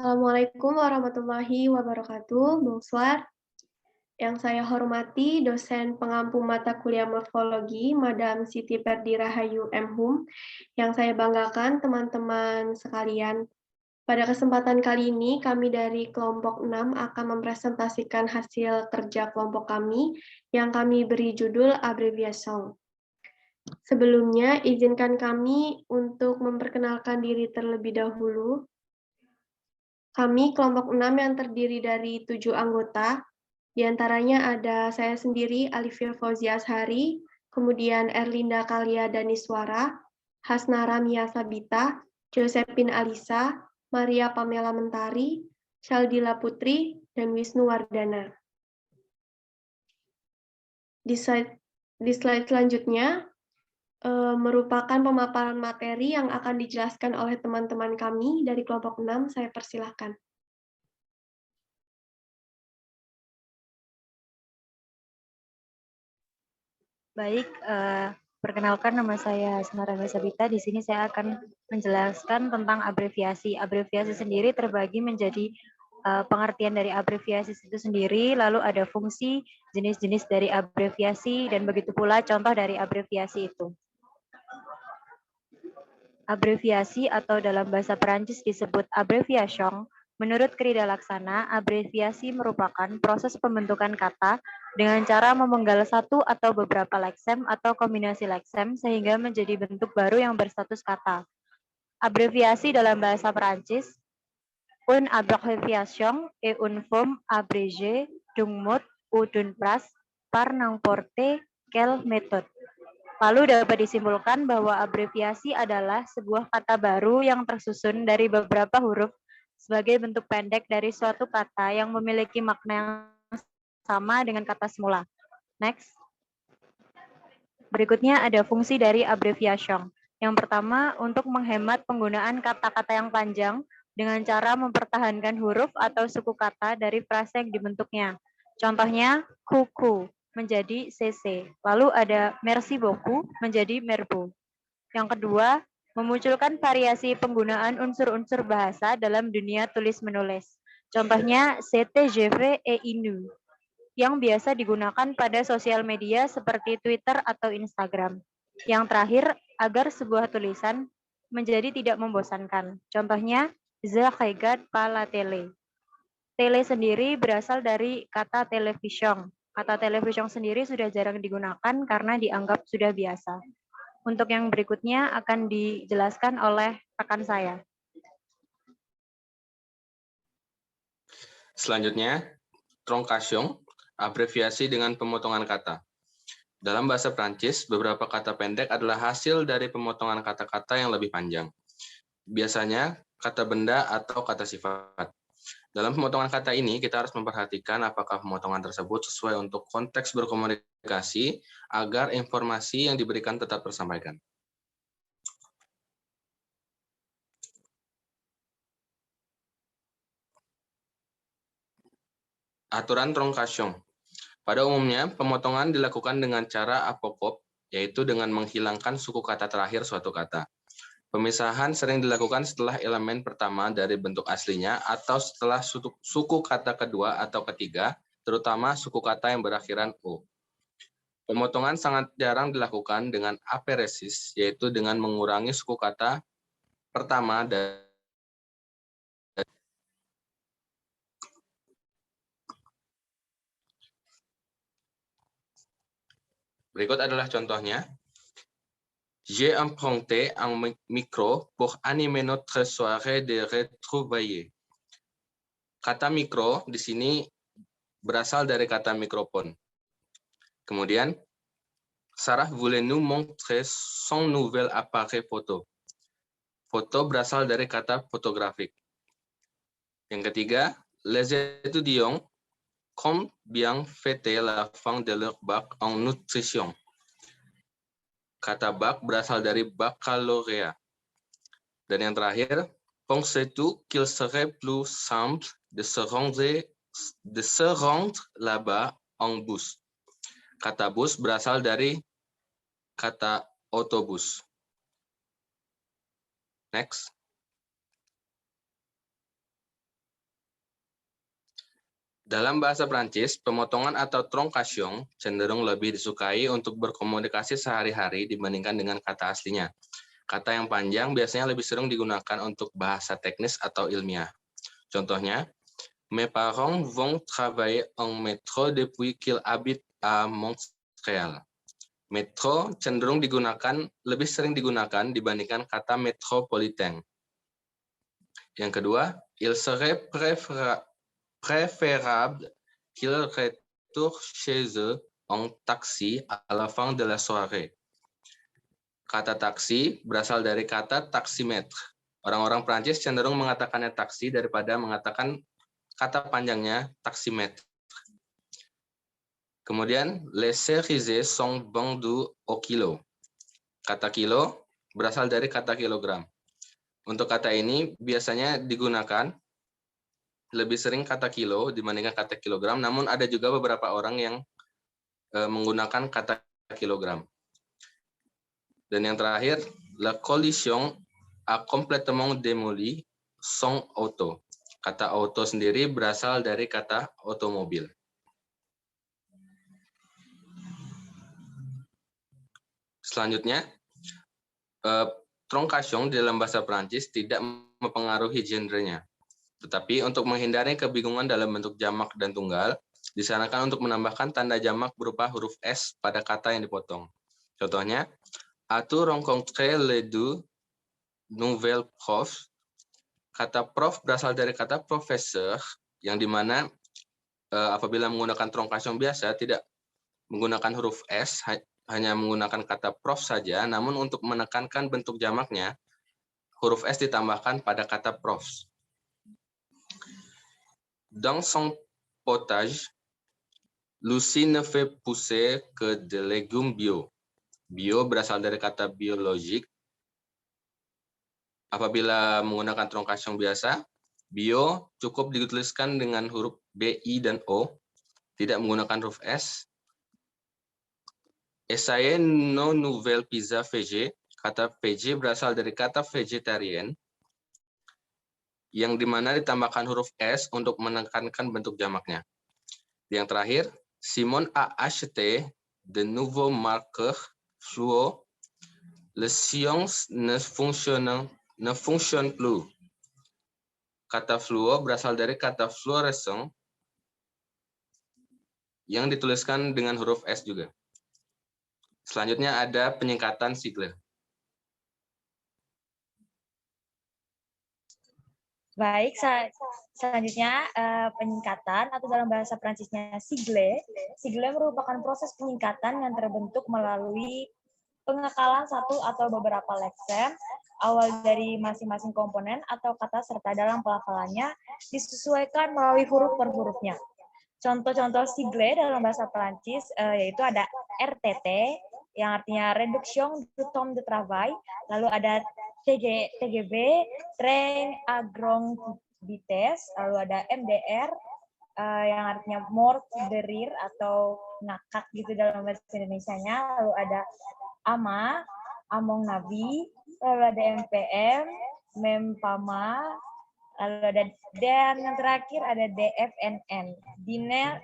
Assalamualaikum warahmatullahi wabarakatuh. Bonsoir. Yang saya hormati dosen pengampu mata kuliah morfologi, Madam Siti Perdi Rahayu M.Hum. Yang saya banggakan teman-teman sekalian. Pada kesempatan kali ini, kami dari kelompok 6 akan mempresentasikan hasil kerja kelompok kami yang kami beri judul Abbreviation. Sebelumnya, izinkan kami untuk memperkenalkan diri terlebih dahulu. Kami kelompok 6 yang terdiri dari 7 anggota, di antaranya ada saya sendiri, Alifia Fauzia Ashari, kemudian Erlinda Kalia Daniswara, Hasnara Mia Sabita, Josephine Alisa, Maria Pamela Mentari, Shaldila Putri, dan Wisnu Wardana. Di slide selanjutnya, merupakan pemaparan materi yang akan dijelaskan oleh teman-teman kami dari kelompok 6, saya persilahkan. Baik, perkenalkan nama saya Hasnara Mia Sabita. Di sini saya akan menjelaskan tentang abreviasi. Abreviasi sendiri terbagi menjadi pengertian dari abreviasi itu sendiri, lalu ada fungsi, jenis-jenis dari abreviasi, dan begitu pula contoh dari abreviasi itu. Abreviasi atau dalam bahasa Perancis disebut abbreviation. Menurut Krida Laksana, abreviasi merupakan proses pembentukan kata dengan cara memenggal satu atau beberapa leksem atau kombinasi leksem sehingga menjadi bentuk baru yang berstatus kata. Abreviasi dalam bahasa Perancis, une abréviation est une forme abrégée d'un mot ou d'une phrase par n'importe quelle méthode. Lalu dapat disimpulkan bahwa abreviasi adalah sebuah kata baru yang tersusun dari beberapa huruf sebagai bentuk pendek dari suatu kata yang memiliki makna yang sama dengan kata semula. Next. Berikutnya ada fungsi dari abbreviation. Yang pertama, untuk menghemat penggunaan kata-kata yang panjang dengan cara mempertahankan huruf atau suku kata dari frase yang dibentuknya. Contohnya, kuku menjadi CC. Lalu ada merci beaucoup menjadi merbo. Yang kedua, memunculkan variasi penggunaan unsur-unsur bahasa dalam dunia tulis-menulis. Contohnya, CTGV et INU yang biasa digunakan pada sosial media seperti Twitter atau Instagram. Yang terakhir, agar sebuah tulisan menjadi tidak membosankan. Contohnya, je regarde pas la télé. Tele sendiri berasal dari kata television. Kata television sendiri sudah jarang digunakan karena dianggap sudah biasa. Untuk yang berikutnya akan dijelaskan oleh rekan saya. Selanjutnya, truncation, abreviasi dengan pemotongan kata. Dalam bahasa Prancis, beberapa kata pendek adalah hasil dari pemotongan kata-kata yang lebih panjang. Biasanya, kata benda atau kata sifat. Dalam pemotongan kata ini, kita harus memperhatikan apakah pemotongan tersebut sesuai untuk konteks berkomunikasi agar informasi yang diberikan tetap tersampaikan. Aturan truncation. Pada umumnya, pemotongan dilakukan dengan cara apokop, yaitu dengan menghilangkan suku kata terakhir suatu kata. Pemisahan sering dilakukan setelah elemen pertama dari bentuk aslinya atau setelah suku kata kedua atau ketiga, terutama suku kata yang berakhiran O. Pemotongan sangat jarang dilakukan dengan aperesis, yaitu dengan mengurangi suku kata pertama dari berikut adalah contohnya. J'ai emprunté un micro pour animer notre soirée de retrouvailles. Kata mikro di sini berasal dari kata mikrofon. Kemudian, Sarah voulait nous montrer son nouvel appareil photo. Foto berasal dari kata fotografik. Yang ketiga, les étudiants comptent bien fêter la fin de leur bac en nutrition. Kata bac berasal dari baccalauréat. Dan yang terakhir, penses-tu qu'il serait plus simple de se rendre là-bas en bus? Kata bus berasal dari kata otobus. Next. Dalam bahasa Prancis, pemotongan atau troncation cenderung lebih disukai untuk berkomunikasi sehari-hari dibandingkan dengan kata aslinya. Kata yang panjang biasanya lebih sering digunakan untuk bahasa teknis atau ilmiah. Contohnya, mes parents vont travailler en métro depuis qu'ils habitent à Montréal. Metro cenderung lebih sering digunakan dibandingkan kata métropolitain. Yang kedua, il serait préférable qu'ils retournent chez eux en taxi à la fin de la soirée. Kata taksi berasal dari kata taximetre. Orang-orang Prancis cenderung mengatakannya taksi daripada mengatakan kata panjangnya taximetre. Kemudian, les cerises sont vendus au kilo. Kata kilo berasal dari kata kilogram. Untuk kata ini biasanya digunakan lebih sering kata kilo dibandingkan kata kilogram, namun ada juga beberapa orang yang menggunakan kata kilogram. Dan yang terakhir, la collision a complètement démoli son auto. Kata auto sendiri berasal dari kata otomobil. Selanjutnya, troncation di dalam bahasa Prancis tidak mempengaruhi genrenya. Tetapi untuk menghindari kebingungan dalam bentuk jamak dan tunggal, disarankan untuk menambahkan tanda jamak berupa huruf S pada kata yang dipotong. Contohnya, as-tu rencontré les deux nouvelles profs? Kata prof berasal dari kata professeur, yang dimana apabila menggunakan troncation biasa tidak menggunakan huruf S, hanya menggunakan kata prof saja, namun untuk menekankan bentuk jamaknya, huruf S ditambahkan pada kata profs. Dans son potage, Lucie ne fait pousser que des légumes bio. Bio berasal dari kata biologik. Apabila menggunakan troncation biasa, bio cukup dituliskan dengan huruf B, I, dan O, tidak menggunakan huruf S. Essayer nos nouvelles pizza vege. Kata vege berasal dari kata vegetarian, yang dimana ditambahkan huruf S untuk menekankan bentuk jamaknya. Yang terakhir, Simon a acheté de nouveaux marqueurs fluo. Les sciences ne fonctionne plus. Kata fluo berasal dari kata fluorescent, yang dituliskan dengan huruf S juga. Selanjutnya ada penyingkatan sigle. Baik, selanjutnya penyingkatan atau dalam bahasa Prancisnya sigle. Sigle merupakan proses penyingkatan yang terbentuk melalui pengakalan satu atau beberapa lexem awal dari masing-masing komponen atau kata serta dalam pelafalannya disesuaikan melalui huruf per hurufnya. Contoh-contoh sigle dalam bahasa Prancis yaitu ada RTT yang artinya Réduction du temps de travail, lalu ada TGB, Train à grande vitesse, lalu ada MDR yang artinya mort de rire atau ngakak gitu dalam bahasa Indonesianya, lalu ada AMA, Among Nabi, lalu ada MPM, Mempama, lalu ada dan yang terakhir ada DFNN, Diner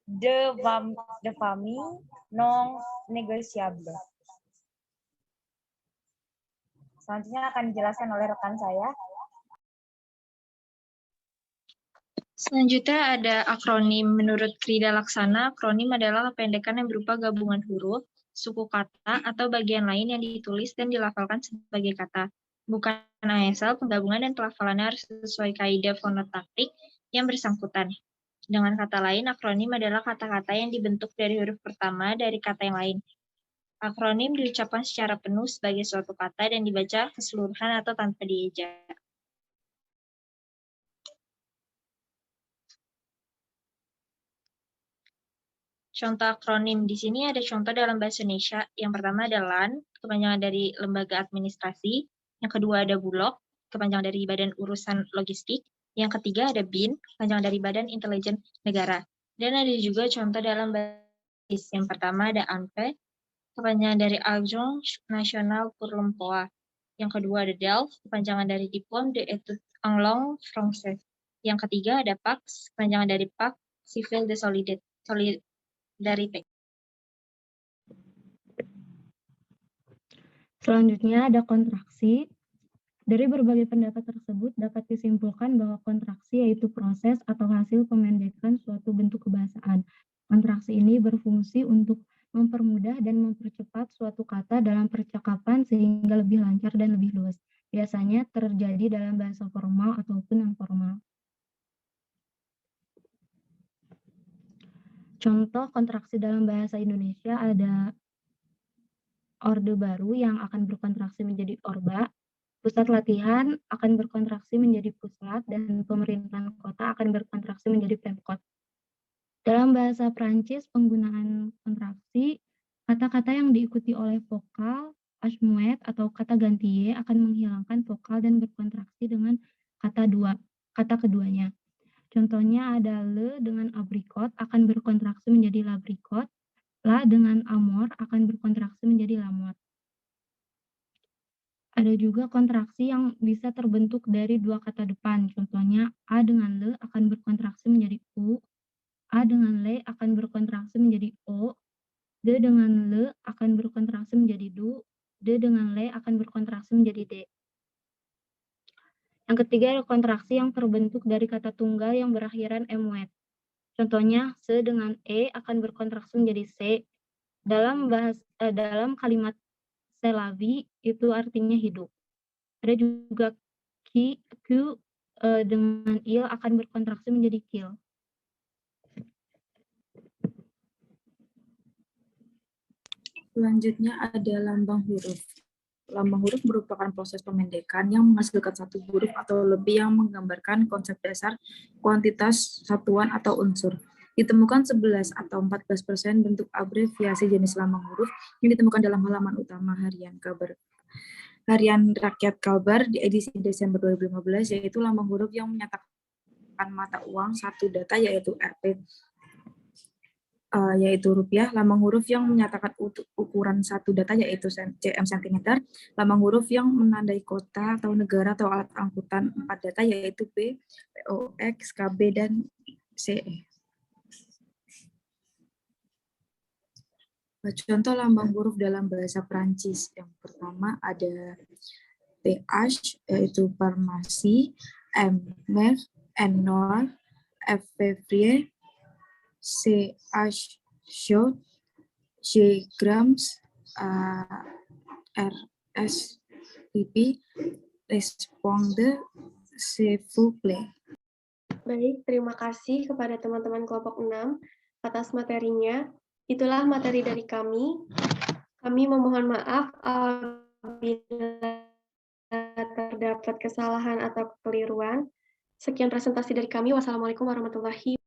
de famille non négociable. Selanjutnya akan dijelaskan oleh rekan saya. Selanjutnya ada akronim. Menurut Krida Laksana, akronim adalah kependekan yang berupa gabungan huruf, suku kata, atau bagian lain yang ditulis dan dilafalkan sebagai kata. Bukan asal penggabungan dan pelafalannya harus sesuai kaidah fonotaktik yang bersangkutan. Dengan kata lain, akronim adalah kata-kata yang dibentuk dari huruf pertama dari kata yang lain. Akronim diucapkan secara penuh sebagai suatu kata dan dibaca keseluruhan atau tanpa dieja. Contoh akronim di sini ada contoh dalam bahasa Indonesia. Yang pertama ada LAN, kepanjangan dari Lembaga Administrasi. Yang kedua ada Bulog, kepanjangan dari Badan Urusan Logistik. Yang ketiga ada BIN, kepanjangan dari Badan Intelijen Negara. Dan ada juga contoh dalam bahasa Inggris. Yang pertama ada ANPE, kepanjangan dari Agence Nationale pour l'Emploi. Yang kedua ada DELF, kepanjangan dari Diplôme d'études en langue française. Yang ketiga ada PAX, kepanjangan dari Pacte Civil de Solidarité. Selanjutnya ada kontraksi. Dari berbagai pendapat tersebut dapat disimpulkan bahwa kontraksi yaitu proses atau hasil pemendekan suatu bentuk kebahasaan. Kontraksi ini berfungsi untuk mempermudah dan mempercepat suatu kata dalam percakapan sehingga lebih lancar dan lebih luas. Biasanya terjadi dalam bahasa formal ataupun non formal. Contoh kontraksi dalam bahasa Indonesia ada Orde Baru yang akan berkontraksi menjadi Orba, Pusat Latihan akan berkontraksi menjadi Puslat, dan pemerintahan kota akan berkontraksi menjadi Pemkot. Dalam bahasa Prancis, penggunaan kontraksi, kata-kata yang diikuti oleh vokal, asmuet, atau kata ganti y akan menghilangkan vokal dan berkontraksi dengan kata keduanya. Contohnya ada le dengan abrikot akan berkontraksi menjadi labrikot, la dengan amor akan berkontraksi menjadi lamot. Ada juga kontraksi yang bisa terbentuk dari dua kata depan. Contohnya, A dengan le akan berkontraksi menjadi U, A dengan le akan berkontraksi menjadi O, D dengan le akan berkontraksi menjadi du, D dengan le akan berkontraksi menjadi D. Yang ketiga ada kontraksi yang terbentuk dari kata tunggal yang berakhiran muet. Contohnya, se dengan e akan berkontraksi menjadi se. Dalam kalimat selawi itu artinya hidup. Ada juga q dengan il akan berkontraksi menjadi kil. Selanjutnya ada lambang huruf. Lambang huruf merupakan proses pemendekan yang menghasilkan satu huruf atau lebih yang menggambarkan konsep dasar, kuantitas, satuan, atau unsur. Ditemukan 11 atau 14% bentuk abreviasi jenis lambang huruf yang ditemukan dalam halaman utama Harian Rakyat Kalbar di edisi Desember 2015, yaitu lambang huruf yang menyatakan mata uang satu data yaitu Rp, yaitu rupiah, lambang huruf yang menyatakan ukuran satu data yaitu cm cm, lambang huruf yang menandai kota atau negara atau alat angkutan 4 data yaitu P, POX, KB, dan CE. Contoh lambang huruf dalam bahasa Prancis. Yang pertama ada PH, yaitu farmasi, M, MEF, N, Noir, F, Février, CH, short, G, grams, R, S, PP, responde, s'il vous plaît. Baik, terima kasih kepada teman-teman kelompok 6 atas materinya. Itulah materi dari kami. Kami memohon maaf apabila terdapat kesalahan atau kekeliruan. Sekian presentasi dari kami. Wassalamualaikum warahmatullahi wabarakatuh.